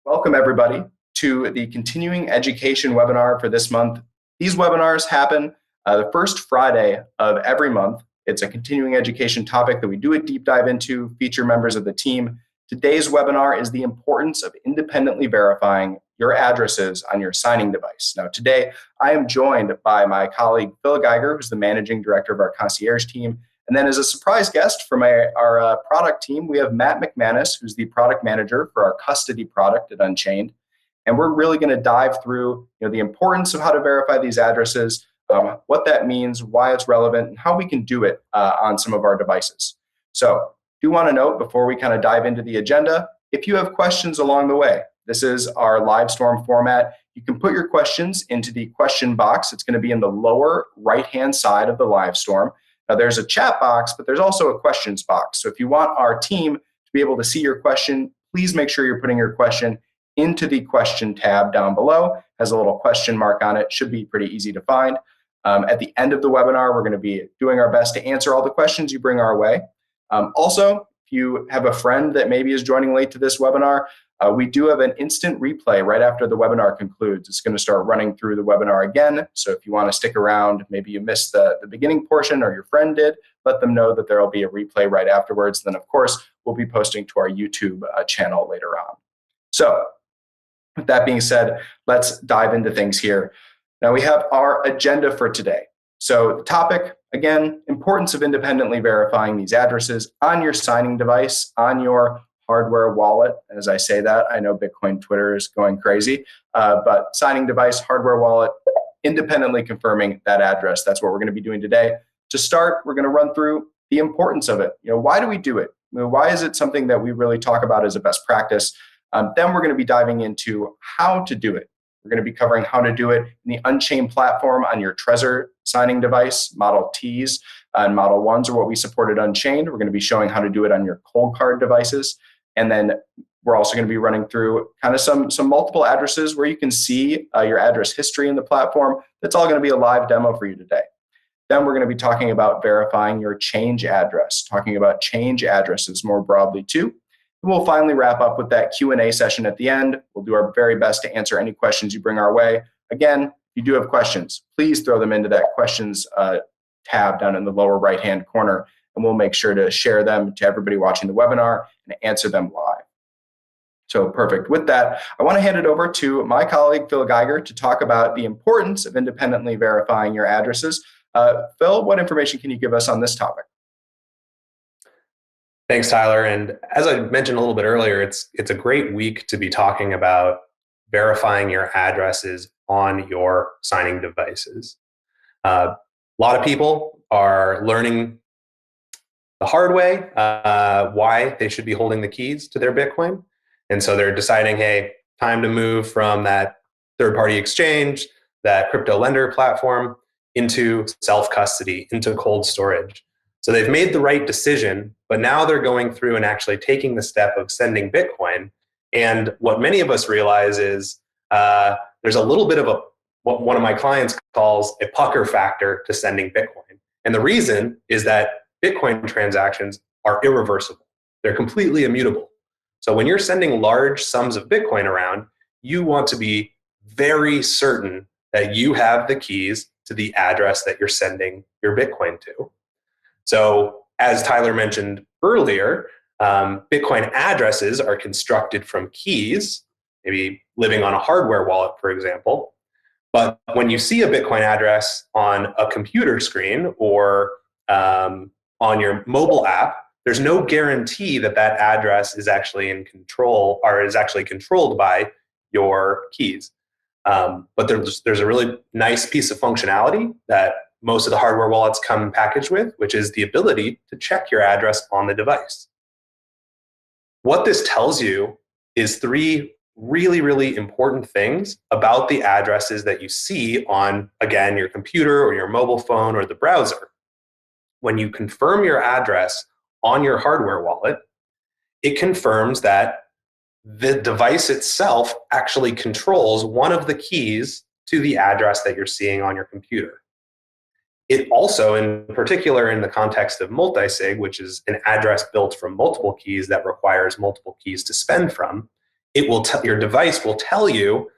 Welcome, everybody, to the continuing education webinar for this month. These webinars happen the first Friday of every month. It's a continuing education topic that we do a deep dive into, feature members of the team. Today's webinar is the importance of independently verifying your addresses on your signing device. Now, today, I am joined by my colleague, Phil Geiger, who's the managing director of our concierge team. And then as a surprise guest from our product team, we have Matt McManus, who's the product manager for our custody product at Unchained. And we're really going to dive through the importance of how to verify these addresses, what that means, why it's relevant, and how we can do it on some of our devices. So do want to note before we kind of dive into the agenda, if you have questions along the way, this is our live storm format. You can put your questions into the question box. It's going to be in the lower right-hand side of the live storm. Now, there's a chat box, but there's also a questions box. So if you want our team to be able to see your question, please make sure you're putting your question into the question tab down below. It has a little question mark on it. Should be pretty easy to find. At the end of the webinar, we're going to be doing our best to answer all the questions you bring our way. Also, if you have a friend that maybe is joining late to this webinar, we do have an instant replay right after the webinar concludes. It's going to start running through the webinar again. So if you want to stick around, maybe you missed the beginning portion or your friend did, let them know that there will be a replay right afterwards. Then, of course, we'll be posting to our YouTube channel later on. So with that being said, let's dive into things here. Now we have our agenda for today. So the topic, again, importance of independently verifying these addresses on your signing device, on your hardware wallet. As I say that, I know Bitcoin Twitter is going crazy, but signing device, hardware wallet, independently confirming that address. That's what we're going to be doing today. To start, we're going to run through the importance of it. Why do we do it? Why is it something that we really talk about as a best practice? Then we're going to be diving into how to do it. We're going to be covering how to do it in the Unchained platform on your Trezor signing device. Model Ts and Model 1s are what we support at Unchained. We're going to be showing how to do it on your Coldcard devices. And then we're also going to be running through kind of some multiple addresses where you can see your address history in the platform. That's all going to be a live demo for you today. Then we're going to be talking about verifying your change address, talking about change addresses more broadly too. And we'll finally wrap up with that Q&A session at the end. We'll do our very best to answer any questions you bring our way. Again, if you do have questions, please throw them into that questions tab down in the lower right-hand corner, and we'll make sure to share them to everybody watching the webinar and answer them live. So perfect. With that, I want to hand it over to my colleague, Phil Geiger, to talk about the importance of independently verifying your addresses. Phil, what information can you give us on this topic? Thanks, Tyler. And as I mentioned a little bit earlier, it's a great week to be talking about verifying your addresses on your signing devices. A lot of people are learning the hard way why they should be holding the keys to their Bitcoin. And so they're deciding, hey, time to move from that third-party exchange, that crypto lender platform, into self-custody, into cold storage. So they've made the right decision, but now they're going through and actually taking the step of sending Bitcoin. And what many of us realize is there's a little bit of what one of my clients calls a pucker factor to sending Bitcoin. And the reason is that Bitcoin transactions are irreversible. They're completely immutable. So when you're sending large sums of Bitcoin around, you want to be very certain that you have the keys to the address that you're sending your Bitcoin to. So as Tyler mentioned earlier, Bitcoin addresses are constructed from keys, maybe living on a hardware wallet, for example. But when you see a Bitcoin address on a computer screen or on your mobile app, there's no guarantee that that address is actually in control or is actually controlled by your keys. But there's a really nice piece of functionality that most of the hardware wallets come packaged with, which is the ability to check your address on the device. What this tells you is three really, really important things about the addresses that you see on, again, your computer or your mobile phone or the browser. When you confirm your address on your hardware wallet, it confirms that the device itself actually controls one of the keys to the address that you're seeing on your computer. It also, in particular in the context of multi-sig, which is an address built from multiple keys that requires multiple keys to spend from, your device will tell you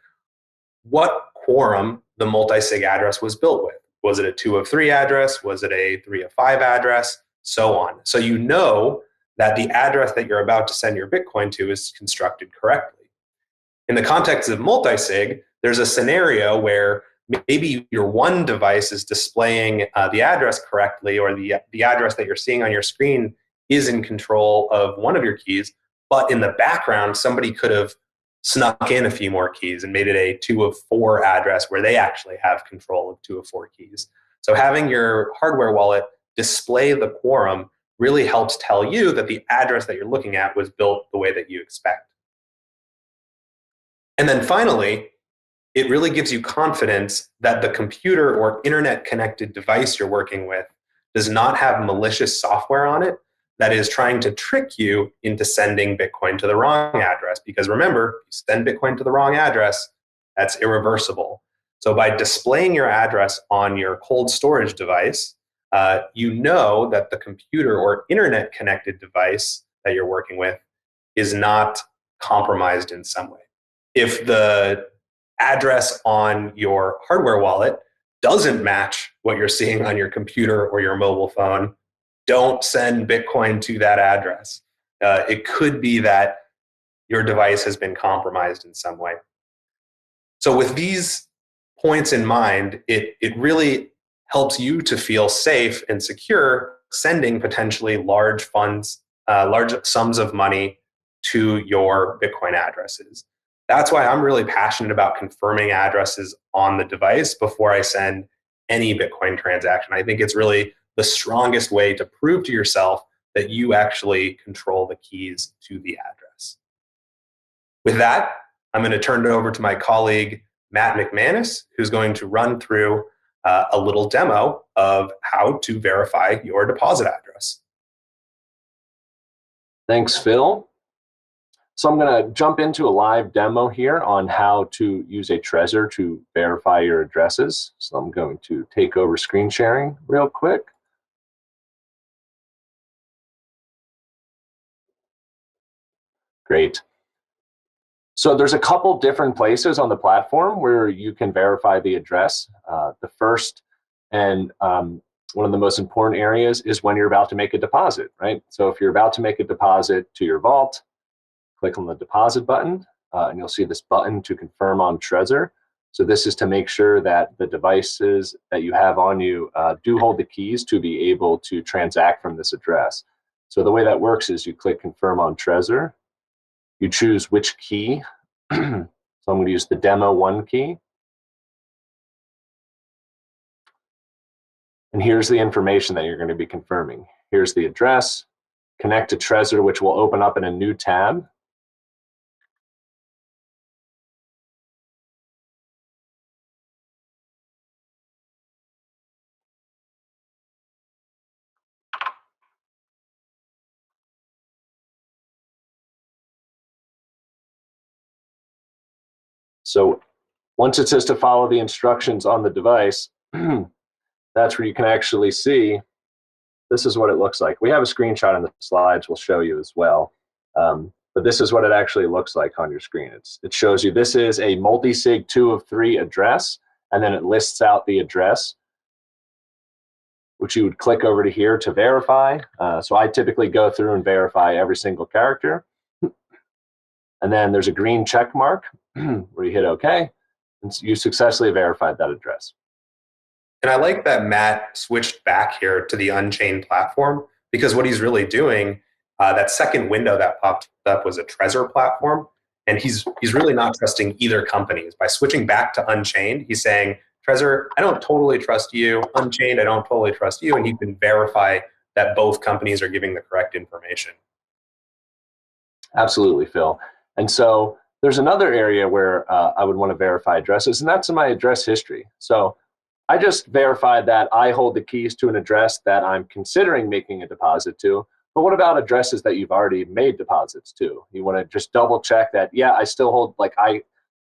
what quorum the multi-sig address was built with. Was it a 2 of 3 address? Was it a 3 of 5 address? So on. So you know that the address that you're about to send your Bitcoin to is constructed correctly. In the context of multi-sig, there's a scenario where maybe your one device is displaying the address correctly, or the address that you're seeing on your screen is in control of one of your keys, but in the background, somebody could have snuck in a few more keys and made it a 2 of 4 address where they actually have control of 2 of 4 keys. So having your hardware wallet display the quorum really helps tell you that the address that you're looking at was built the way that you expect. And then finally, it really gives you confidence that the computer or internet-connected device you're working with does not have malicious software on it that is trying to trick you into sending Bitcoin to the wrong address. Because remember, if you send Bitcoin to the wrong address, that's irreversible. So by displaying your address on your cold storage device, you know that the computer or internet-connected device that you're working with is not compromised in some way. If the address on your hardware wallet doesn't match what you're seeing on your computer or your mobile phone, don't send Bitcoin to that address. It could be that your device has been compromised in some way. So with these points in mind, it really helps you to feel safe and secure sending potentially large funds, large sums of money to your Bitcoin addresses. That's why I'm really passionate about confirming addresses on the device before I send any Bitcoin transaction. I think it's really the strongest way to prove to yourself that you actually control the keys to the address. With that, I'm going to turn it over to my colleague, Matt McManus, who's going to run through a little demo of how to verify your deposit address. Thanks, Phil. So I'm going to jump into a live demo here on how to use a Trezor to verify your addresses. So I'm going to take over screen sharing real quick. Great. So there's a couple different places on the platform where you can verify the address. The first and one of the most important areas is when you're about to make a deposit, right? So if you're about to make a deposit to your vault, click on the deposit button, and you'll see this button to confirm on Trezor. So this is to make sure that the devices that you have on you do hold the keys to be able to transact from this address. So the way that works is you click confirm on Trezor, you choose which key. So I'm going to use the demo 1 key. And here's the information that you're going to be confirming. Here's the address, connect to Trezor, which will open up in a new tab. So once it says to follow the instructions on the device, that's where you can actually see, this is what it looks like. We have a screenshot in the slides we'll show you as well. But this is what it actually looks like on your screen. It shows you this is a multi-sig 2 of 3 address, and then it lists out the address, which you would click over to here to verify. So I typically go through and verify every single character. And then there's a green check mark where you hit OK, and you successfully verified that address. And I like that Matt switched back here to the Unchained platform, because what he's really doing, that second window that popped up was a Trezor platform, and he's really not trusting either companies. By switching back to Unchained, he's saying, Trezor, I don't totally trust you. Unchained, I don't totally trust you. And he can verify that both companies are giving the correct information. Absolutely, Phil. And so there's another area where I would want to verify addresses, and that's in my address history. So I just verified that I hold the keys to an address that I'm considering making a deposit to. But what about addresses that you've already made deposits to? You want to just double check that, yeah, I still hold,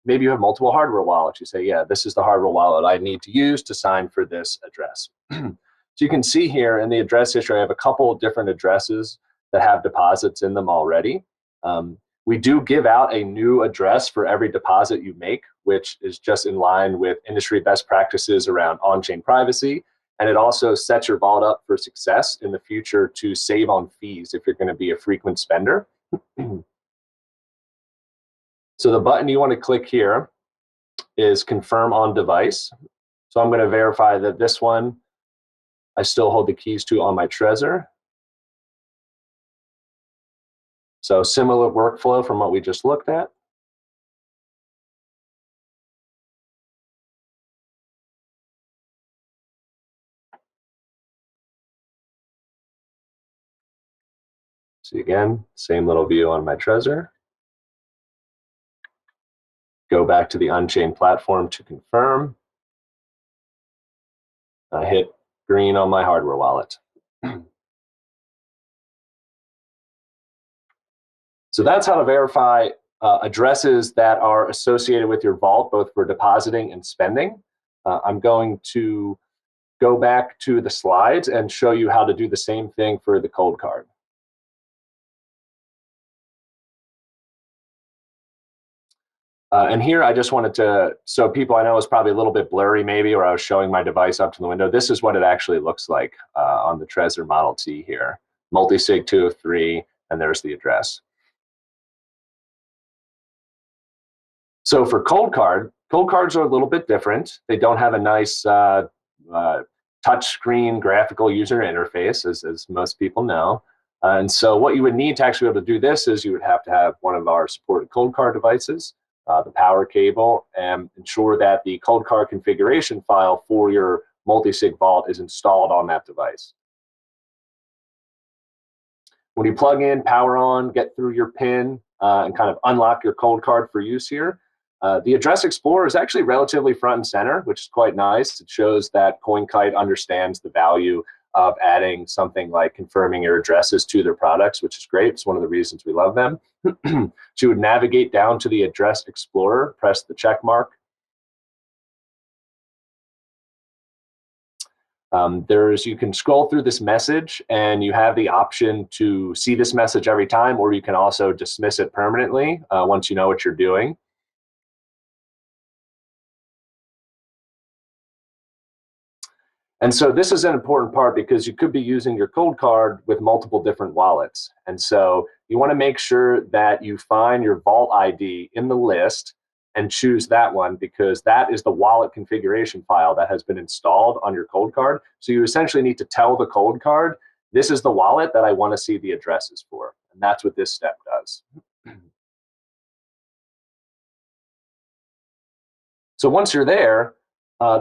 maybe you have multiple hardware wallets. You say, yeah, this is the hardware wallet I need to use to sign for this address. So you can see here in the address history, I have a couple of different addresses that have deposits in them already. We do give out a new address for every deposit you make, which is just in line with industry best practices around on-chain privacy. And it also sets your vault up for success in the future to save on fees if you're going to be a frequent spender. So the button you want to click here is confirm on device. So I'm going to verify that this one I still hold the keys to on my Trezor. So similar workflow from what we just looked at. See again, same little view on my Trezor. Go back to the Unchained platform to confirm. I hit green on my hardware wallet. So that's how to verify addresses that are associated with your vault, both for depositing and spending. I'm going to go back to the slides and show you how to do the same thing for the Coldcard. And here I just wanted to, so people, I know it's probably a little bit blurry maybe, or I was showing my device up to the window. This is what it actually looks like on the Trezor Model T here. Multisig 203, and there's the address. So for Coldcard, Coldcards are a little bit different. They don't have a nice touchscreen graphical user interface, as most people know. And so what you would need to actually be able to do this is you would have to have one of our supported Coldcard devices, the power cable, and ensure that the Coldcard configuration file for your multi-sig vault is installed on that device. When you plug in, power on, get through your PIN, and kind of unlock your Coldcard for use here, the Address Explorer is actually relatively front and center, which is quite nice. It shows that CoinKite understands the value of adding something like confirming your addresses to their products, which is great. It's one of the reasons we love them. So you would navigate down to the Address Explorer, press the check mark. You can scroll through this message and you have the option to see this message every time, or you can also dismiss it permanently once you know what you're doing. And so this is an important part because you could be using your Coldcard with multiple different wallets. And so you want to make sure that you find your vault ID in the list and choose that one, because that is the wallet configuration file that has been installed on your Coldcard. So you essentially need to tell the Coldcard, this is the wallet that I want to see the addresses for. And that's what this step does. So once you're there,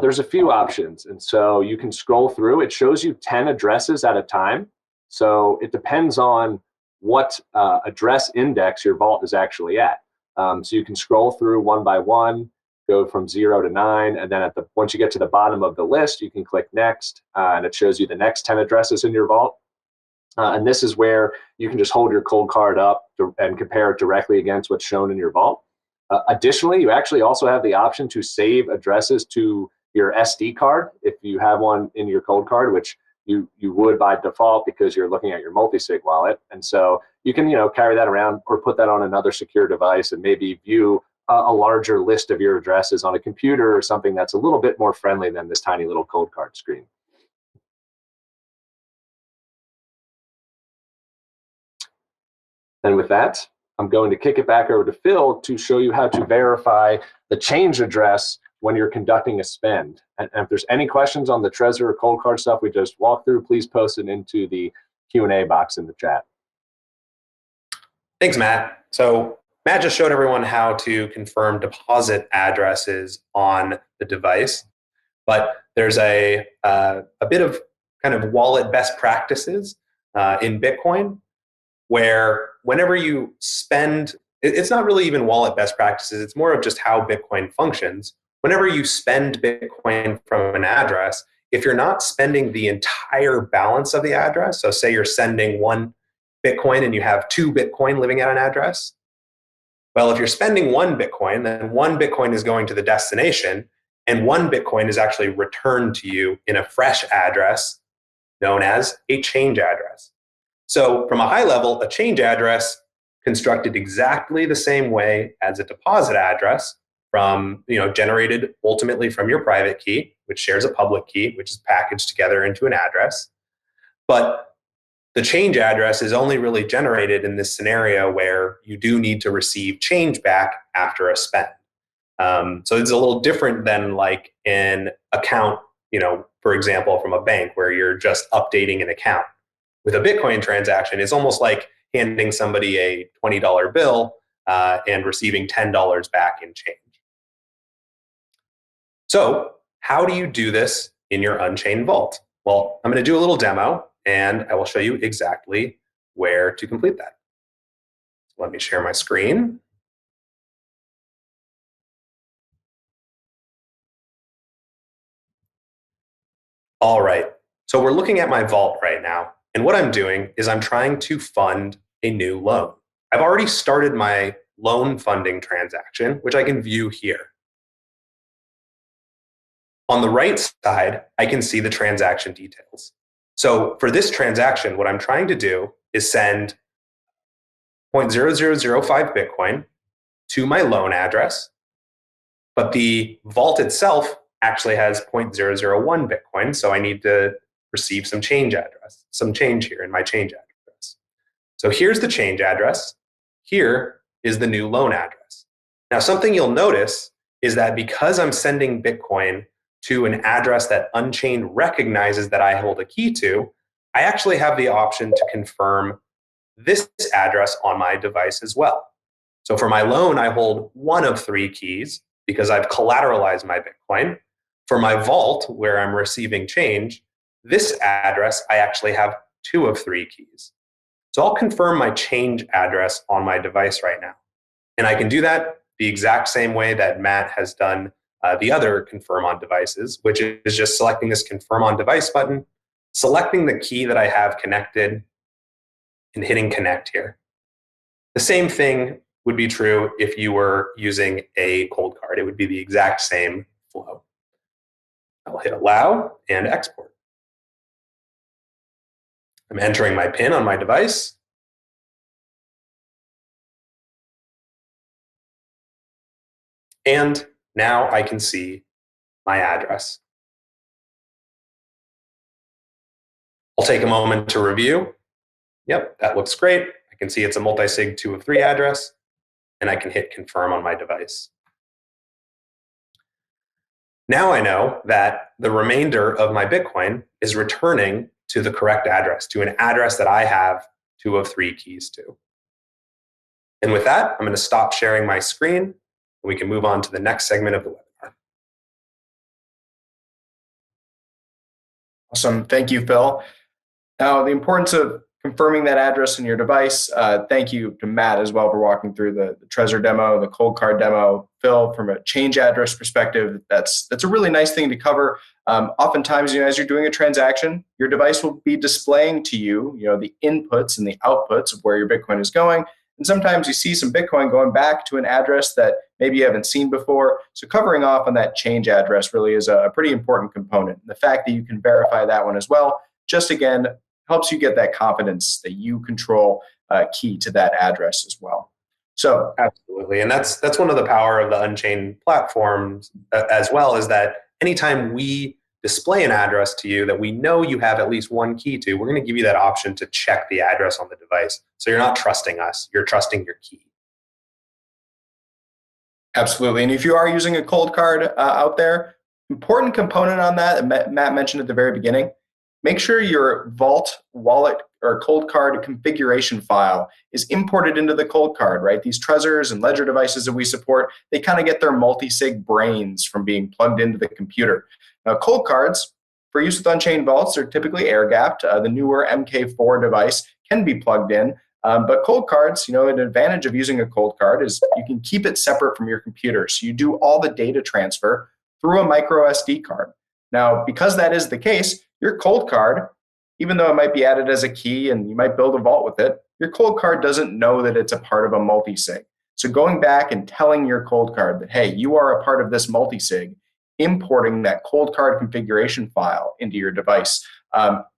there's a few options. And so you can scroll through. It shows you 10 addresses at a time. So it depends on what address index your vault is actually at. So you can scroll through one by one, go from 0 to 9, and then once you get to the bottom of the list, you can click next, and it shows you the next 10 addresses in your vault. And this is where you can just hold your Coldcard up and compare it directly against what's shown in your vault. Additionally, you actually also have the option to save addresses to your SD card if you have one in your Coldcard, which you would by default because you're looking at your multi-sig wallet. And so you can carry that around or put that on another secure device and maybe view a larger list of your addresses on a computer or something that's a little bit more friendly than this tiny little Coldcard screen. And with that, I'm going to kick it back over to Phil to show you how to verify the change address when you're conducting a spend. And if there's any questions on the Trezor or Coldcard stuff we just walked through, please post it into the Q&A box in the chat. Thanks, Matt. So Matt just showed everyone how to confirm deposit addresses on the device, but there's a bit of kind of wallet best practices in Bitcoin, where whenever you spend, it's not really even wallet best practices, it's more of just how Bitcoin functions. Whenever you spend Bitcoin from an address, if you're not spending the entire balance of the address, so say you're sending 1 Bitcoin and you have 2 Bitcoin living at an address, well, if you're spending 1 Bitcoin, then 1 Bitcoin is going to the destination, and 1 Bitcoin is actually returned to you in a fresh address known as a change address. So from a high level, a change address constructed exactly the same way as a deposit address generated ultimately from your private key, which shares a public key, which is packaged together into an address. But the change address is only really generated in this scenario where you do need to receive change back after a spend. So it's a little different than like an account, for example, from a bank where you're just updating an account. With a Bitcoin transaction, it's almost like handing somebody a $20 bill and receiving $10 back in change. So how do you do this in your Unchained vault? Well, I'm going to do a little demo, and I will show you exactly where to complete that. Let me share my screen. All right, so we're looking at my vault right now, and what I'm doing is I'm trying to fund a new loan. I've already started my loan funding transaction, which I can view here. On the right side, I can see the transaction details. So for this transaction, what I'm trying to do is send 0.0005 Bitcoin to my loan address, but the vault itself actually has 0.001 Bitcoin, so I need to receive some change here in my change address. So here's the change address. Here is the new loan address. Now, something you'll notice is that because I'm sending Bitcoin to an address that Unchained recognizes that I hold a key to, I actually have the option to confirm this address on my device as well. So for my loan, I hold one of 3 keys because I've collateralized my Bitcoin. For my vault, where I'm receiving change, this address, I actually have 2 of 3 keys. So I'll confirm my change address on my device right now. And I can do that the exact same way that Matt has done the other confirm on devices, which is just selecting this confirm on device button, selecting the key that I have connected, and hitting connect here. The same thing would be true if you were using a cold card. It would be the exact same flow. I'll hit allow and export. I'm entering my PIN on my device. And now I can see my address. I'll take a moment to review. Yep, that looks great. I can see it's a multi-sig 2 of 3 address, and I can hit confirm on my device. Now I know that the remainder of my Bitcoin is returning to the correct address, to an address that I have 2 of 3 keys to. And with that, I'm going to stop sharing my screen, and we can move on to the next segment of the webinar. Awesome. Thank you, Phil. Now, the importance of confirming that address in your device. Thank you to Matt as well for walking through the Trezor demo, the Coldcard demo. Phil, from a change address perspective, that's a really nice thing to cover. Oftentimes, as you're doing a transaction, your device will be displaying to you, the inputs and the outputs of where your Bitcoin is going. And sometimes you see some Bitcoin going back to an address that maybe you haven't seen before. So covering off on that change address really is a pretty important component. The fact that you can verify that one as well, just again, helps you get that confidence that you control key to that address as well. So absolutely, and that's one of the power of the Unchained platforms as well, is that anytime we display an address to you that we know you have at least one key to, we're going to give you that option to check the address on the device. So you're not trusting us, you're trusting your key. Absolutely, and if you are using a cold card out there, important component on that Matt mentioned at the very beginning, make sure your vault, wallet, or cold card configuration file is imported into the cold card, right? These Trezors and Ledger devices that we support, they kind of get their multi-sig brains from being plugged into the computer. Now, cold cards, for use with Unchained vaults, are typically air-gapped. The newer MK4 device can be plugged in, but cold cards, an advantage of using a cold card is you can keep it separate from your computer. So you do all the data transfer through a micro SD card. Now, because that is the case, your cold card, even though it might be added as a key and you might build a vault with it, your cold card doesn't know that it's a part of a multi-sig. So going back and telling your cold card that, hey, you are a part of this multi-sig, importing that cold card configuration file into your device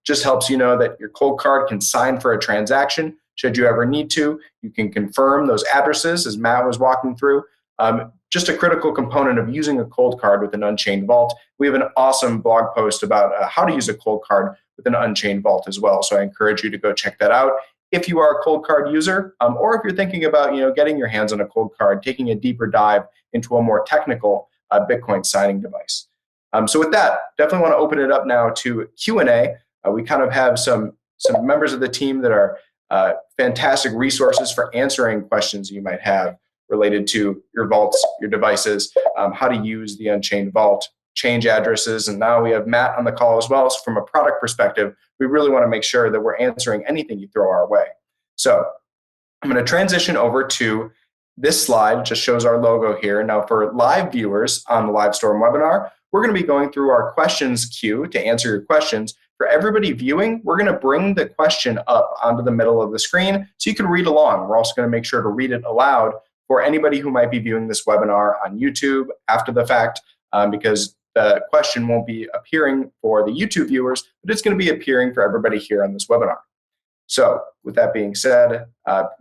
just helps you know that your cold card can sign for a transaction should you ever need to. You can confirm those addresses, as Matt was walking through. Just a critical component of using a cold card with an Unchained vault. We have an awesome blog post about how to use a cold card with an Unchained vault as well. So I encourage you to go check that out if you are a cold card user, or if you're thinking about getting your hands on a cold card, taking a deeper dive into a more technical Bitcoin signing device. So with that, definitely want to open it up now to Q&A. We kind of have some members of the team that are fantastic resources for answering questions you might have related to your vaults, your devices, how to use the Unchained vault, change addresses. And now we have Matt on the call as well. So from a product perspective, we really want to make sure that we're answering anything you throw our way. So I'm going to transition over to this slide, just shows our logo here. Now for live viewers on the live storm webinar, we're going to be going through our questions queue to answer your questions. For everybody viewing, we're going to bring the question up onto the middle of the screen so you can read along. We're also going to make sure to read it aloud for anybody who might be viewing this webinar on YouTube after the fact, because the question won't be appearing for the YouTube viewers, but it's going to be appearing for everybody here on this webinar. So with that being said,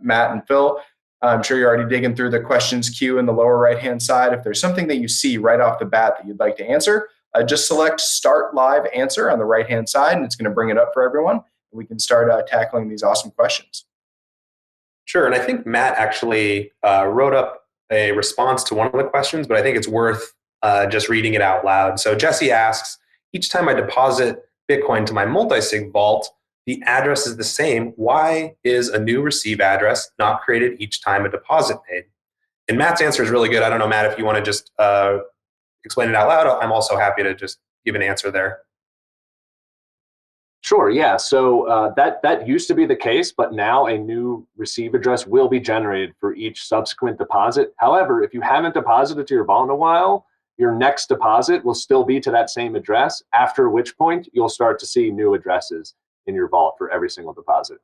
Matt and Phil, I'm sure you're already digging through the questions queue in the lower right-hand side. If there's something that you see right off the bat that you'd like to answer, just select Start Live Answer on the right-hand side, and it's going to bring it up for everyone. We can start tackling these awesome questions. Sure, and I think Matt actually wrote up a response to one of the questions, but I think it's worth just reading it out loud. So Jesse asks, each time I deposit Bitcoin to my multi-sig vault, the address is the same. Why is a new receive address not created each time a deposit made? And Matt's answer is really good. I don't know, Matt, if you want to just explain it out loud. I'm also happy to just give an answer there. Sure, yeah. So that used to be the case, but now a new receive address will be generated for each subsequent deposit. However, if you haven't deposited to your vault in a while, your next deposit will still be to that same address, after which point you'll start to see new addresses in your vault for every single deposit.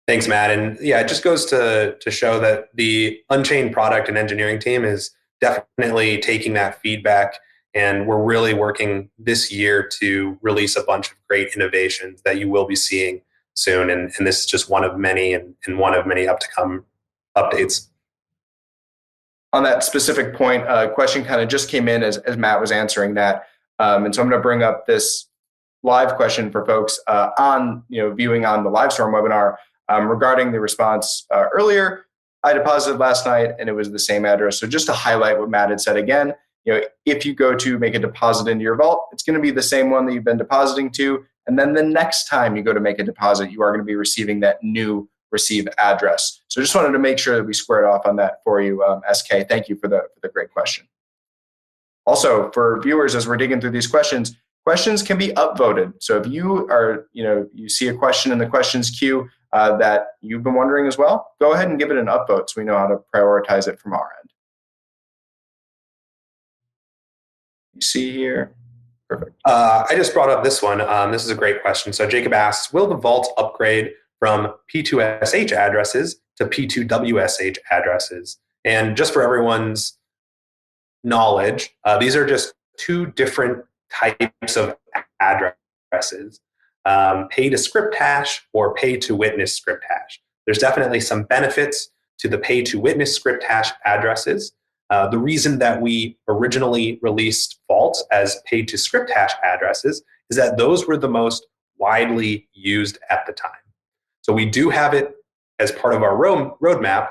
Thanks, Matt. And yeah, it just goes to show that the Unchained product and engineering team is definitely taking that feedback, and we're really working this year to release a bunch of great innovations that you will be seeing soon. And this is just one of many and one of many up to come updates. On that specific point, a question kind of just came in as Matt was answering that. And so I'm going to bring up this live question for folks on viewing on the live storm webinar regarding the response earlier. I deposited last night and it was the same address. So just to highlight what Matt had said again, if you go to make a deposit into your vault, it's going to be the same one that you've been depositing to. And then the next time you go to make a deposit, you are going to be receiving that new receive address. So just wanted to make sure that we squared off on that for you, SK. Thank you for the great question. Also, for viewers, as we're digging through these questions can be upvoted. So if you are, you see a question in the questions queue that you've been wondering as well, go ahead and give it an upvote so we know how to prioritize it from our end. You see here? Perfect. I just brought up this one. This is a great question. So Jacob asks, will the vault upgrade from P2SH addresses to P2WSH addresses? And just for everyone's knowledge, these are just two different types of addresses, pay to script hash or pay to witness script hash. There's definitely some benefits to the pay to witness script hash addresses. The reason that we originally released vaults as pay to script hash addresses is that those were the most widely used at the time. So we do have it as part of our roadmap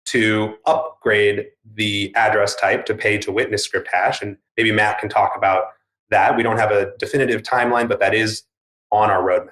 to upgrade the address type to pay to witness script hash. And maybe Matt can talk about that. We don't have a definitive timeline, but that is on our roadmap.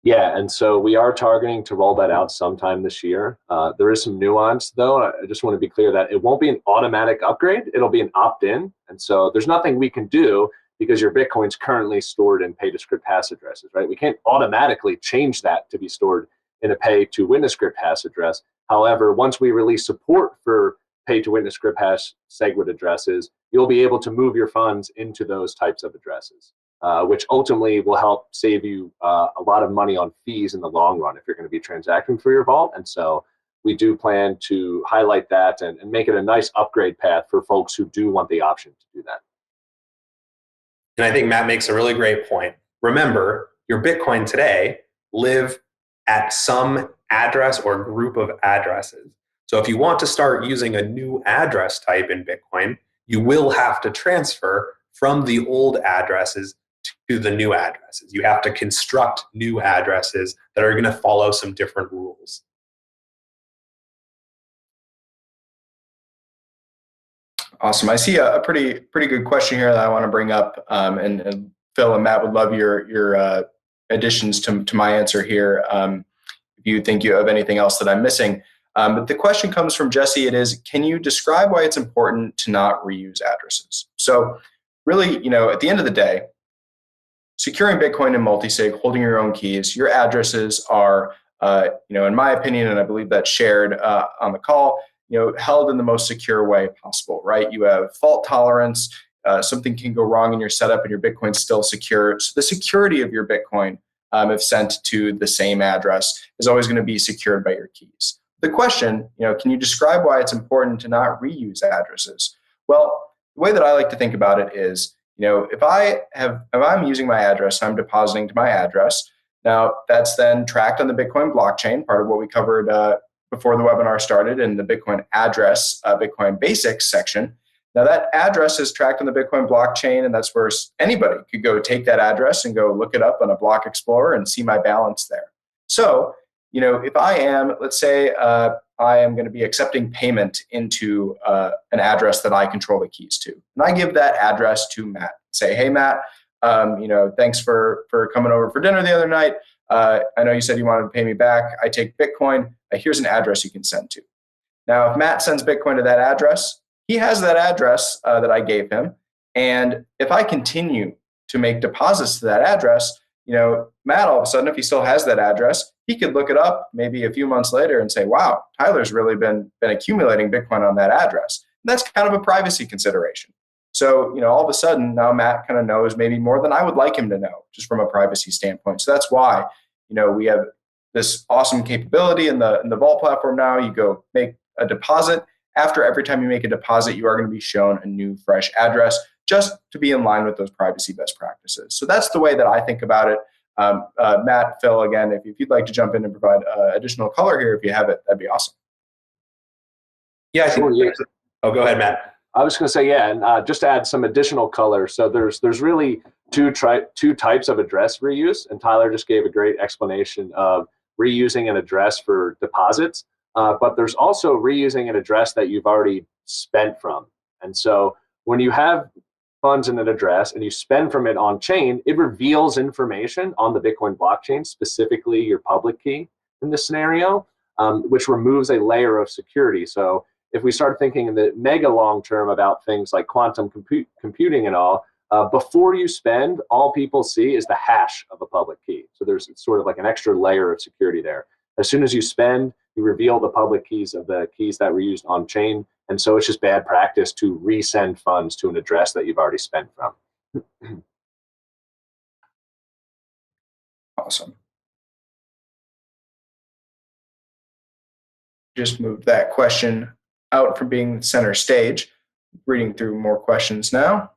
Yeah, and so we are targeting to roll that out sometime this year. There is some nuance, though. I just want to be clear that it won't be an automatic upgrade. It'll be an opt-in. And so there's nothing we can do because your Bitcoin's currently stored in pay-to-script hash addresses, right? We can't automatically change that to be stored in a pay-to-witness script hash address. However, once we release support for pay-to-witness script hash SegWit addresses, you'll be able to move your funds into those types of addresses, which ultimately will help save you a lot of money on fees in the long run if you're going to be transacting for your vault. And so we do plan to highlight that and make it a nice upgrade path for folks who do want the option to do that. And I think Matt makes a really great point. Remember, your Bitcoin today live at some address or group of addresses. So if you want to start using a new address type in Bitcoin, you will have to transfer from the old addresses to the new addresses. You have to construct new addresses that are going to follow some different rules. Awesome. I see a pretty good question here that I want to bring up, and Phil and Matt would love your additions to my answer here. If you think you have anything else that I'm missing, but the question comes from Jesse. It is, can you describe why it's important to not reuse addresses? So, really, at the end of the day, securing Bitcoin and multi-sig, holding your own keys, your addresses are, in my opinion, and I believe that's shared on the call, held in the most secure way possible, right? You have fault tolerance. Something can go wrong in your setup and your Bitcoin's still secure. So the security of your Bitcoin, if sent to the same address, is always going to be secured by your keys. The question, can you describe why it's important to not reuse addresses? Well, the way that I like to think about it is, if I'm using my address, I'm depositing to my address. Now that's then tracked on the Bitcoin blockchain, part of what we covered before the webinar started in the Bitcoin address, Bitcoin basics section. Now that address is tracked on the Bitcoin blockchain, and that's where anybody could go take that address and go look it up on a block explorer and see my balance there. So, if I am, let's say I am going to be accepting payment into an address that I control the keys to, and I give that address to Matt. Say, hey, Matt, thanks for coming over for dinner the other night. I know you said you wanted to pay me back. I take Bitcoin. Here's an address you can send to. Now, if Matt sends Bitcoin to that address, he has that address that I gave him. And if I continue to make deposits to that address, Matt, all of a sudden, if he still has that address, he could look it up maybe a few months later and say, wow, Tyler's really been accumulating Bitcoin on that address. And that's kind of a privacy consideration. So, all of a sudden, now Matt kind of knows maybe more than I would like him to know, just from a privacy standpoint. So that's why, we have this awesome capability in the Vault platform now. You go make a deposit. After every time you make a deposit, you are going to be shown a new, fresh address, just to be in line with those privacy best practices. So that's the way that I think about it. Matt, Phil, again, if you'd like to jump in and provide additional color here, if you have it, that'd be awesome. Yeah, I think. Sure, yeah. Oh, go ahead, Matt. I was going to say, yeah, and just to add some additional color. So there's really two types of address reuse, and Tyler just gave a great explanation of reusing an address for deposits. But there's also reusing an address that you've already spent from. And so when you have funds in an address and you spend from it on chain, it reveals information on the Bitcoin blockchain, specifically your public key in this scenario, which removes a layer of security. So if we start thinking in the mega long term about things like quantum computing and all, before you spend, all people see is the hash of a public key. So there's sort of like an extra layer of security there. As soon as you spend, you reveal the public keys of the keys that were used on chain. And so it's just bad practice to resend funds to an address that you've already spent from. Awesome. Just moved that question out from being center stage. Reading through more questions now.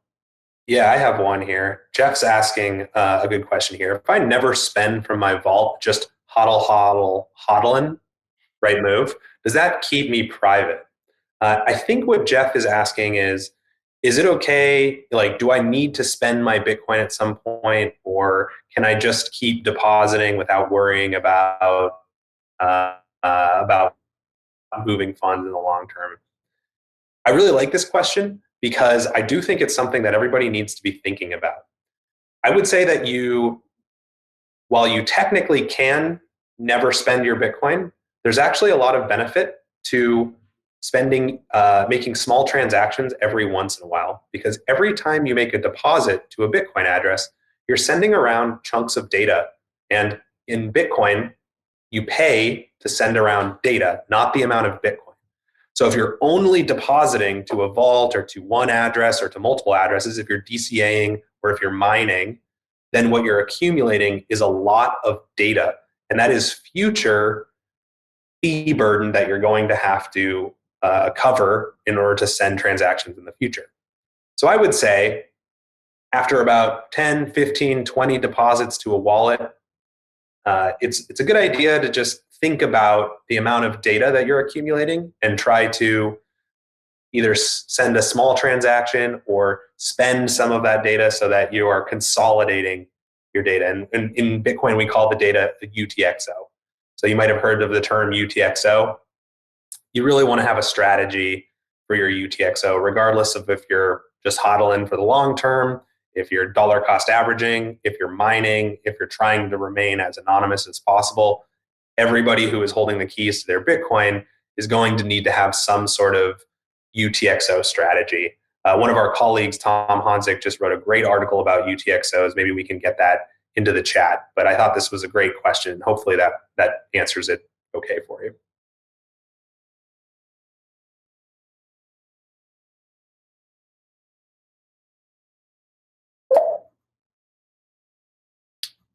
Yeah, I have one here. Jeff's asking a good question here. If I never spend from my vault, just hodlin, right move, does that keep me private? I think what Jeff is asking is it okay, like, do I need to spend my Bitcoin at some point, or can I just keep depositing without worrying about moving funds in the long term? I really like this question because I do think it's something that everybody needs to be thinking about. I would say that while you technically can never spend your Bitcoin, there's actually a lot of benefit to making small transactions every once in a while, because every time you make a deposit to a Bitcoin address, you're sending around chunks of data. And in Bitcoin, you pay to send around data, not the amount of Bitcoin. So if you're only depositing to a vault or to one address or to multiple addresses, if you're DCAing or if you're mining, then what you're accumulating is a lot of data. And that is future fee burden that you're going to have to cover in order to send transactions in the future. So I would say after about 10, 15, 20 deposits to a wallet, it's a good idea to just think about the amount of data that you're accumulating and try to either send a small transaction or spend some of that data so that you are consolidating your data. And in Bitcoin, we call the data the UTXO. So you might have heard of the term UTXO. You really want to have a strategy for your UTXO, regardless of if you're just hodling for the long term, if you're dollar cost averaging, if you're mining, if you're trying to remain as anonymous as possible. Everybody who is holding the keys to their Bitcoin is going to need to have some sort of UTXO strategy. One of our colleagues, Tom Honzik, just wrote a great article about UTXOs. Maybe we can get that into the chat. But I thought this was a great question. Hopefully that answers it okay for you.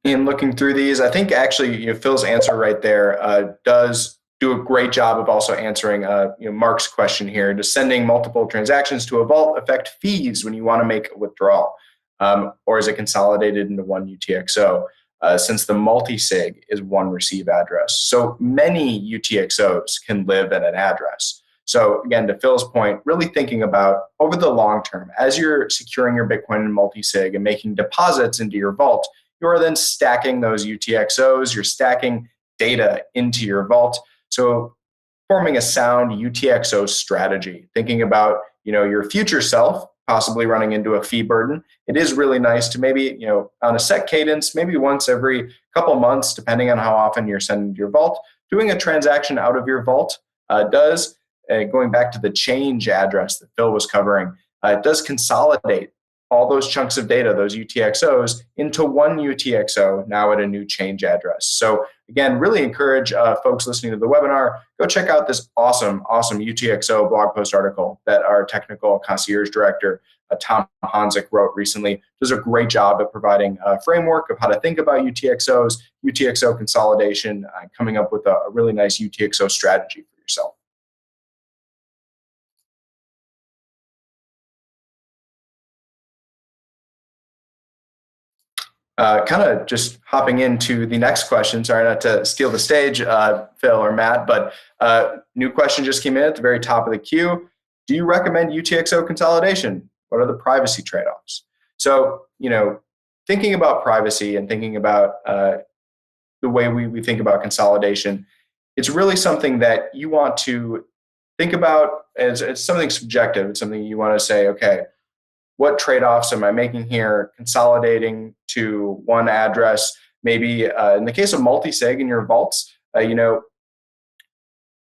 In looking through these, I think actually Phil's answer right there does do a great job of also answering Mark's question here. Does sending multiple transactions to a vault affect fees when you want to make a withdrawal? Or is it consolidated into one UTXO? Since the multi-sig is one receive address. So many UTXOs can live in an address. So again, to Phil's point, really thinking about over the long term, as you're securing your Bitcoin in multi-sig and making deposits into your vault, you are then stacking those UTXOs, you're stacking data into your vault. So forming a sound UTXO strategy, thinking about your future self, possibly running into a fee burden, it is really nice to maybe, on a set cadence, maybe once every couple months, depending on how often you're sending to your vault, doing a transaction out of your vault does, going back to the change address that Phil was covering, it does consolidate all those chunks of data, those UTXOs, into one UTXO now at a new change address. So again, really encourage folks listening to the webinar, go check out this awesome UTXO blog post article that our technical concierge director, Tom Honzik, wrote recently. Does a great job at providing a framework of how to think about UTXOs, UTXO consolidation, coming up with a really nice UTXO strategy for yourself. Kind of just hopping into the next question. Sorry not to steal the stage, Phil or Matt, but new question just came in at the very top of the queue. Do you recommend UTXO consolidation? What are the privacy trade-offs? So, thinking about privacy and thinking about the way we think about consolidation, it's really something that you want to think about as it's something subjective. It's something you want to say, okay, what trade-offs am I making here? Consolidating to one address, maybe in the case of multi-sig in your vaults,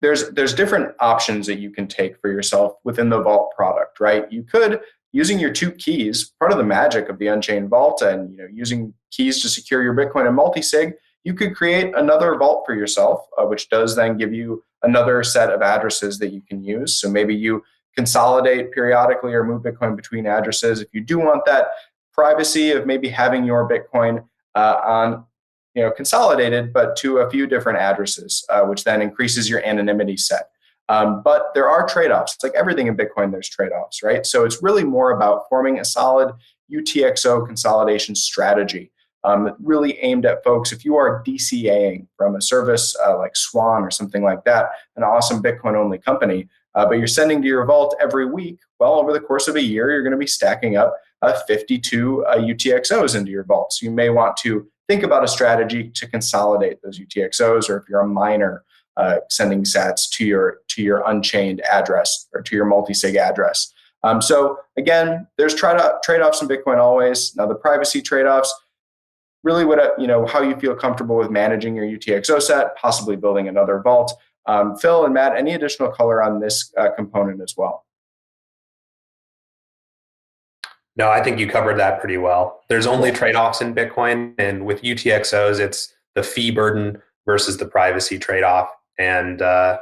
there's different options that you can take for yourself within the vault product, right? You could, using your two keys, part of the magic of the Unchained vault, and using keys to secure your Bitcoin in multi-sig, you could create another vault for yourself, which does then give you another set of addresses that you can use. So maybe you consolidate periodically or move Bitcoin between addresses. If you do want that privacy of maybe having your Bitcoin on, consolidated, but to a few different addresses, which then increases your anonymity set. But there are trade-offs. It's like everything in Bitcoin, there's trade-offs, right? So it's really more about forming a solid UTXO consolidation strategy, really aimed at folks. If you are DCAing from a service like Swan or something like that, an awesome Bitcoin-only company, but you're sending to your vault every week, well, over the course of a year, you're going to be stacking up 52 UTXOs into your vault. So you may want to think about a strategy to consolidate those UTXOs, or if you're a miner, sending sats to your Unchained address or to your multi-sig address. So again, there's trade-offs in Bitcoin always. Now the privacy trade-offs, really how you feel comfortable with managing your UTXO set, possibly building another vault. Phil and Matt, any additional color on this component as well? No, I think you covered that pretty well. There's only trade-offs in Bitcoin, and with UTXOs, it's the fee burden versus the privacy trade-off. And I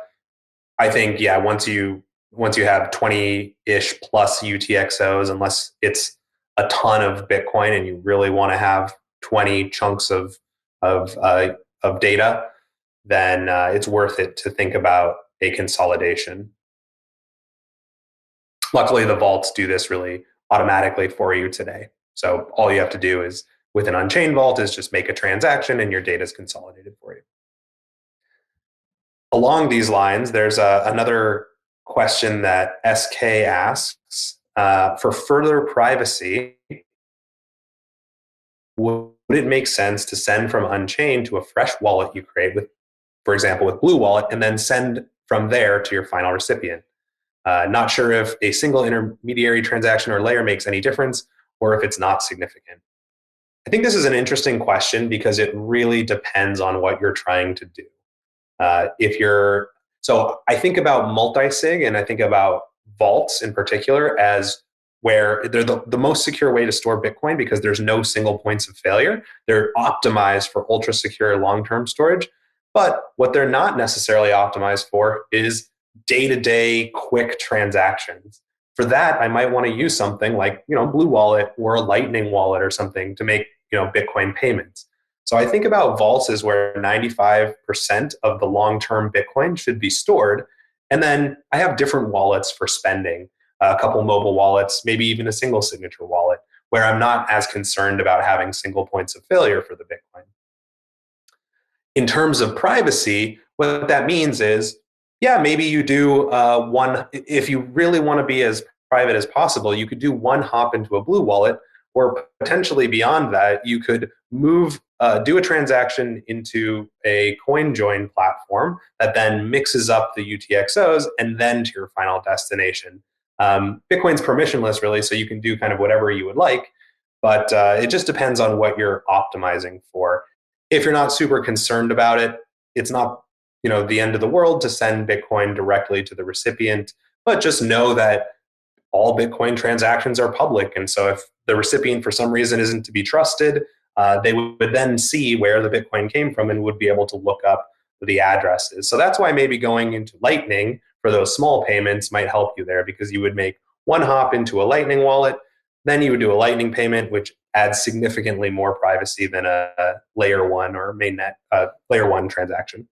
think, once you have 20-ish plus UTXOs, unless it's a ton of Bitcoin and you really want to have 20 chunks of data, then it's worth it to think about a consolidation. Luckily, the vaults do this really automatically for you today. So all you have to do is with an Unchained vault is just make a transaction and your data is consolidated for you. Along these lines, there's another question that SK asks, for further privacy, would it make sense to send from Unchained to a fresh wallet you create with, for example, with Blue Wallet, and then send from there to your final recipient? Not sure if a single intermediary transaction or layer makes any difference, or if it's not significant. I think this is an interesting question because it really depends on what you're trying to do. So I think about multi-sig and I think about vaults in particular as where they're the most secure way to store Bitcoin because there's no single points of failure. They're optimized for ultra secure long-term storage. But what they're not necessarily optimized for is day-to-day quick transactions. For that, I might want to use something like, Blue Wallet or a Lightning wallet or something to make, Bitcoin payments. So I think about vaults as where 95% of the long-term Bitcoin should be stored. And then I have different wallets for spending, a couple mobile wallets, maybe even a single signature wallet, where I'm not as concerned about having single points of failure for the Bitcoin. In terms of privacy, what that means is, maybe you do if you really want to be as private as possible, you could do one hop into a Blue Wallet, or potentially beyond that, you could do a transaction into a coin join platform that then mixes up the UTXOs and then to your final destination. Bitcoin's permissionless, really, so you can do kind of whatever you would like, but it just depends on what you're optimizing for. If you're not super concerned about it, it's not the end of the world to send Bitcoin directly to the recipient, but just know that all Bitcoin transactions are public. And so if the recipient for some reason isn't to be trusted, they would then see where the Bitcoin came from and would be able to look up the addresses. So that's why maybe going into Lightning for those small payments might help you there, because you would make one hop into a Lightning wallet, then you would do a Lightning payment, which adds significantly more privacy than a layer one or mainnet layer one transaction.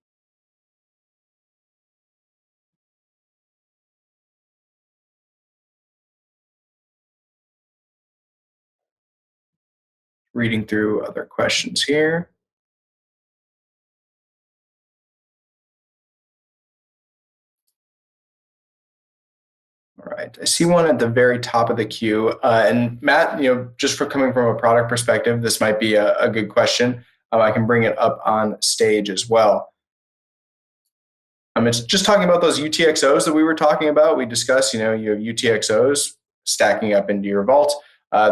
Reading through other questions here. All right, I see one at the very top of the queue. And Matt, just for coming from a product perspective, this might be a good question. I can bring it up on stage as well. It's just talking about those UTXOs that we were talking about. We discussed, you have UTXOs stacking up into your vault.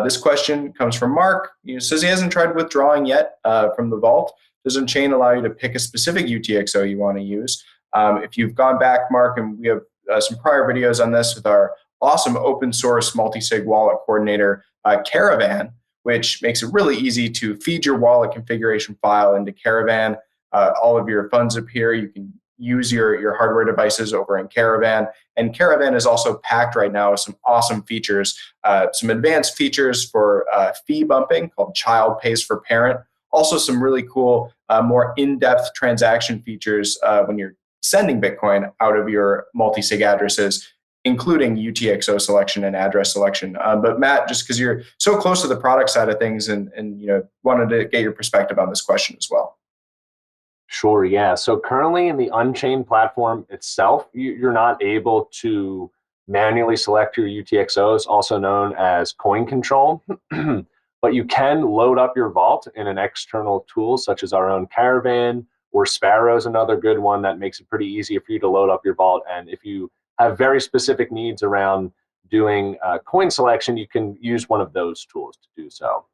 This question comes from Mark. He says he hasn't tried withdrawing yet from the vault. Does Unchained allow you to pick a specific UTXO you want to use? If you've gone back, Mark, and we have some prior videos on this with our awesome open source multi-sig wallet coordinator, Caravan, which makes it really easy to feed your wallet configuration file into Caravan. All of your funds appear. You can use your hardware devices over in Caravan. And Caravan is also packed right now with some awesome features, some advanced features for fee bumping called child pays for parent. Also some really cool, more in-depth transaction features when you're sending Bitcoin out of your multi-sig addresses, including UTXO selection and address selection. But Matt, just because you're so close to the product side of things and wanted to get your perspective on this question as well. Sure, yeah. So currently in the Unchained platform itself, you're not able to manually select your UTXOs, also known as coin control, but you can load up your vault in an external tool such as our own Caravan, or Sparrow is another good one that makes it pretty easy for you to load up your vault. And if you have very specific needs around doing coin selection, you can use one of those tools to do so.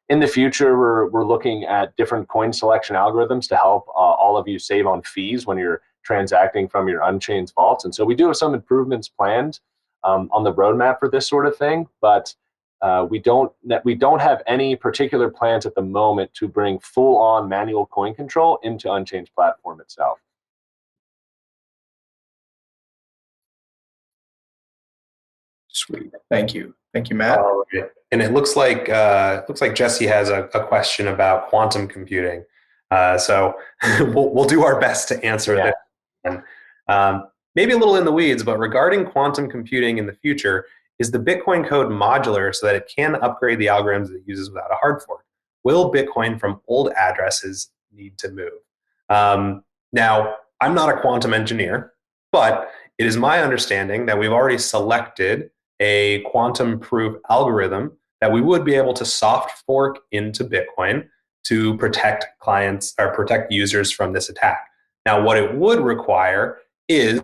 In the future, we're looking at different coin selection algorithms to help all of you save on fees when you're transacting from your Unchained vaults. And so we do have some improvements planned on the roadmap for this sort of thing, but we don't have any particular plans at the moment to bring full-on manual coin control into Unchained platform itself. Sweet, thank you, Matt. And it looks like Jesse has a question about quantum computing. So we'll do our best to answer that. Maybe a little in the weeds, but regarding quantum computing in the future, is the Bitcoin code modular so that it can upgrade the algorithms it uses without a hard fork? will Bitcoin from old addresses need to move? Now, I'm not a quantum engineer, but it is my understanding that we've already selected a quantum proof algorithm that we would be able to soft fork into Bitcoin to protect clients or protect users from this attack. Now, what it would require is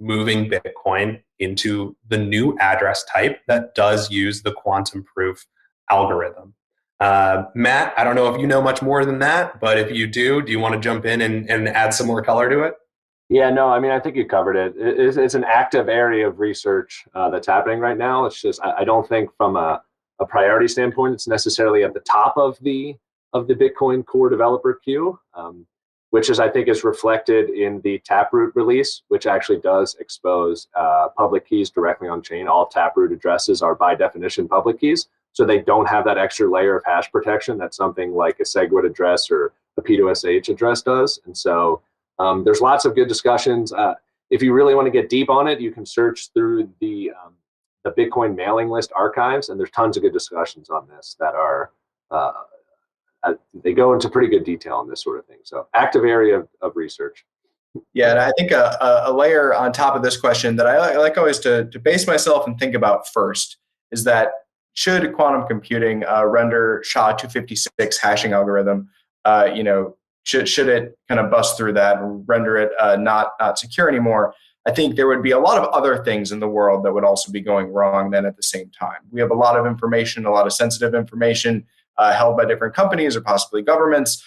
moving Bitcoin into the new address type that does use the quantum proof algorithm. Matt, I don't know if you know much more than that, but if you do you want to jump in and add some more color to it? Yeah, no, I mean, I think you covered it. It's an active area of research that's happening right now. It's just, I don't think from a priority standpoint, it's necessarily at the top of the Bitcoin core developer queue, which is, I think, is reflected in the Taproot release, which actually does expose public keys directly on chain. All Taproot addresses are by definition public keys, so they don't have that extra layer of hash protection that something like a SegWit address or a P2SH address does. And so there's lots of good discussions. If you really want to get deep on it, you can search through the Bitcoin mailing list archives, and there's tons of good discussions on this that are they go into pretty good detail on this sort of thing. So active area of research. Yeah, and I think a layer on top of this question that I like always to base myself and think about first is that should quantum computing render SHA-256 hashing algorithm, should it kind of bust through that and render it not secure anymore? I think there would be a lot of other things in the world that would also be going wrong then at the same time. We have a lot of information, a lot of sensitive information held by different companies or possibly governments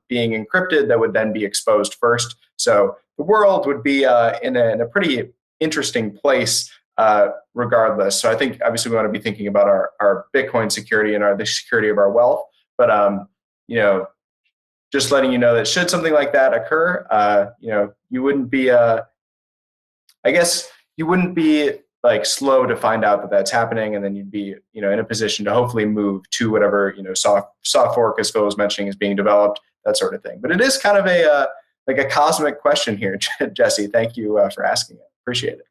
being encrypted that would then be exposed first. So the world would be in a pretty interesting place regardless. So I think obviously we want to be thinking about our Bitcoin security and the security of our wealth. But just letting you know that should something like that occur, you wouldn't be I guess you wouldn't be like slow to find out that that's happening, and then you'd be in a position to hopefully move to whatever soft fork, as Phil was mentioning, is being developed, that sort of thing. But it is kind of a cosmic question here, Jesse. Thank you for asking it. Appreciate it.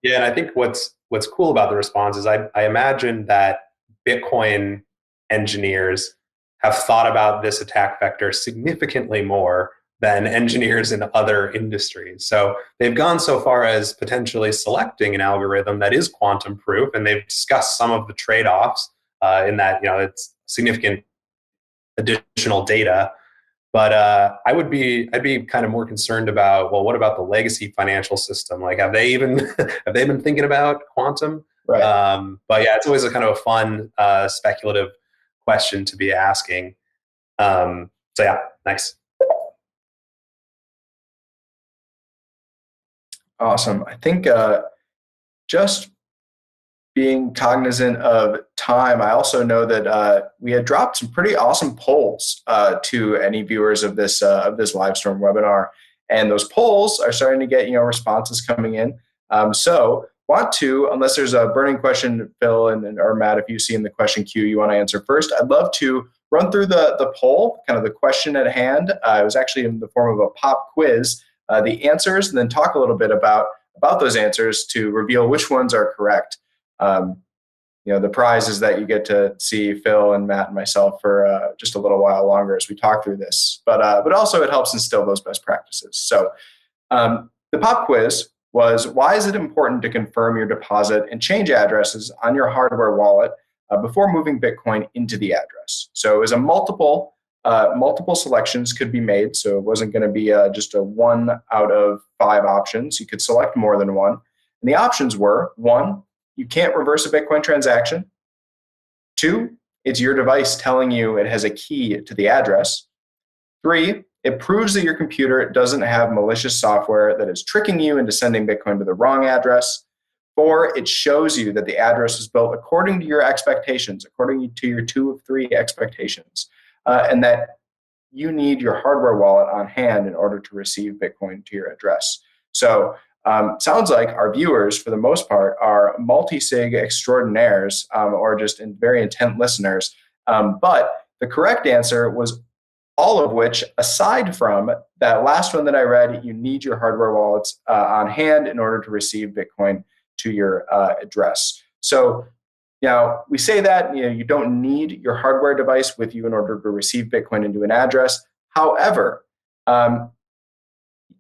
Yeah, and I think what's cool about the response is I imagine that Bitcoin engineers have thought about this attack vector significantly more than engineers in other industries. So they've gone so far as potentially selecting an algorithm that is quantum proof, and they've discussed some of the trade-offs in that it's significant additional data. But I'd be kind of more concerned about, well, what about the legacy financial system? Like, have they been thinking about quantum? Right. But yeah, it's always a kind of a fun speculative question to be asking. So yeah, nice. Awesome. I think just being cognizant of time, I also know that we had dropped some pretty awesome polls to any viewers of this Livestorm webinar, and those polls are starting to get responses coming in. So want to, unless there's a burning question, Phil or Matt, if you see in the question queue you want to answer first, I'd love to run through the poll, kind of the question at hand. It was actually in the form of a pop quiz. The answers, and then talk a little bit about those answers to reveal which ones are correct. The prize is that you get to see Phil and Matt and myself for just a little while longer as we talk through this. But also it helps instill those best practices. So the pop quiz was, why is it important to confirm your deposit and change addresses on your hardware wallet before moving Bitcoin into the address? So it was a multiple selections could be made. So it wasn't going to be just a 1 out of 5 options. You could select more than one. And the options were: 1, you can't reverse a Bitcoin transaction. 2, it's your device telling you it has a key to the address. 3, it proves that your computer doesn't have malicious software that is tricking you into sending Bitcoin to the wrong address. 4, it shows you that the address was built according to your expectations, according to your 2 of 3 expectations. And that you need your hardware wallet on hand in order to receive Bitcoin to your address. So sounds like our viewers, for the most part, are multi-sig extraordinaires or just very intent listeners. But the correct answer was all of which, aside from that last one that I read, you need your hardware wallets on hand in order to receive Bitcoin to your address. So Now, we say that you don't need your hardware device with you in order to receive Bitcoin into an address. However,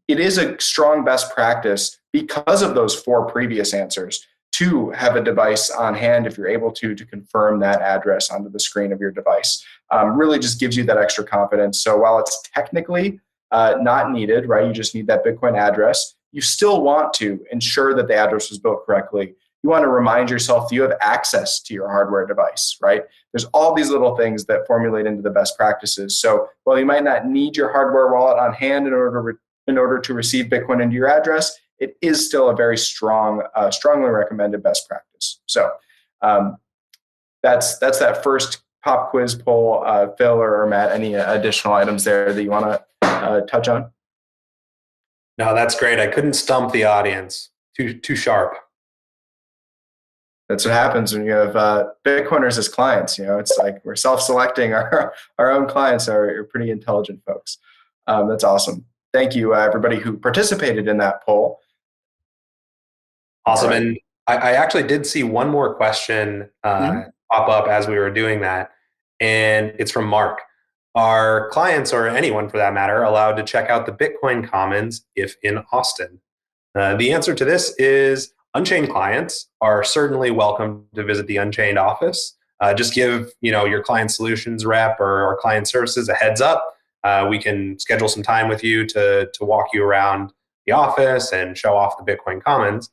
it is a strong best practice because of those 4 previous answers to have a device on hand if you're able to confirm that address onto the screen of your device. Really just gives you that extra confidence. So while it's technically not needed, right, you just need that Bitcoin address, you still want to ensure that the address was built correctly. You want to remind yourself that you have access to your hardware device, right? There's all these little things that formulate into the best practices. So while you might not need your hardware wallet on hand in order to receive Bitcoin into your address, it is still a very strongly recommended best practice. So that's that first pop quiz poll. Phil or Matt, any additional items there that you want to touch on? No, that's great. I couldn't stump the audience. Too sharp. That's what happens when you have Bitcoiners as clients. It's like we're self-selecting our own clients are pretty intelligent folks. That's awesome. Thank you, everybody who participated in that poll. Awesome. Right. And I actually did see one more question pop up as we were doing that, and it's from Mark. Are clients, or anyone for that matter, allowed to check out the Bitcoin Commons if in Austin? The answer to this is Unchained clients are certainly welcome to visit the Unchained office. Just give your client solutions rep or our client services a heads up. We can schedule some time with you to walk you around the office and show off the Bitcoin Commons.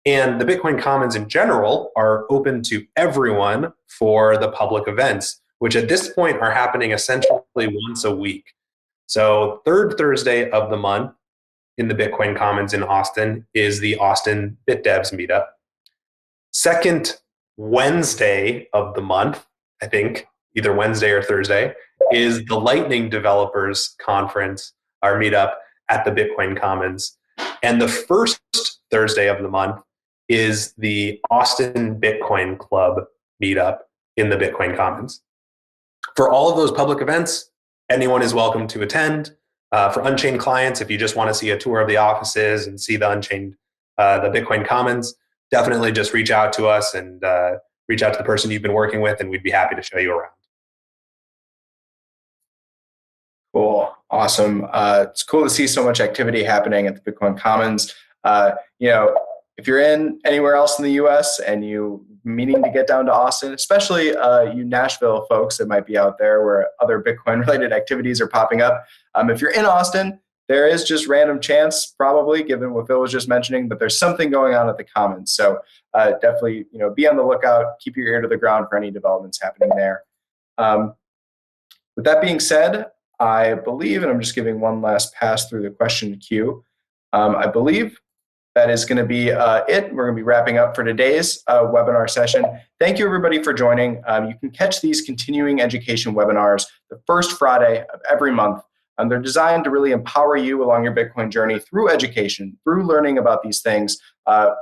And the Bitcoin Commons in general are open to everyone for the public events, which at this point are happening essentially once a week. So third Thursday of the month in the Bitcoin Commons in Austin is the Austin BitDevs meetup. Second Wednesday of the month, I think, either Wednesday or Thursday, is the Lightning Developers Conference, our meetup at the Bitcoin Commons. And the first Thursday of the month is the Austin Bitcoin Club meetup in the Bitcoin Commons. For all of those public events, anyone is welcome to attend. For Unchained clients, if you just want to see a tour of the offices and see the Unchained, the Bitcoin Commons, definitely just reach out to us and reach out to the person you've been working with, and we'd be happy to show you around. Cool. Awesome. It's cool to see so much activity happening at the Bitcoin Commons. If you're in anywhere else in the US and you meaning to get down to Austin, especially you Nashville folks that might be out there where other Bitcoin related activities are popping up. If you're in Austin, there is just random chance, probably given what Phil was just mentioning, but there's something going on at the Commons. So definitely, be on the lookout, keep your ear to the ground for any developments happening there. With that being said, I believe, and I'm just giving one last pass through the question queue, I believe that is going to be it. We're going to be wrapping up for today's webinar session. Thank you, everybody, for joining. You can catch these continuing education webinars the first Friday of every month. They're designed to really empower you along your Bitcoin journey through education, through learning about these things,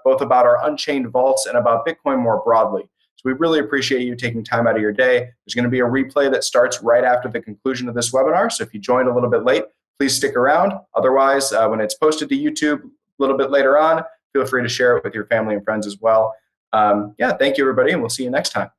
both about our Unchained vaults and about Bitcoin more broadly. So we really appreciate you taking time out of your day. There's going to be a replay that starts right after the conclusion of this webinar. So if you joined a little bit late, please stick around. Otherwise, when it's posted to YouTube a little bit later on, feel free to share it with your family and friends as well. Thank you, everybody, and we'll see you next time.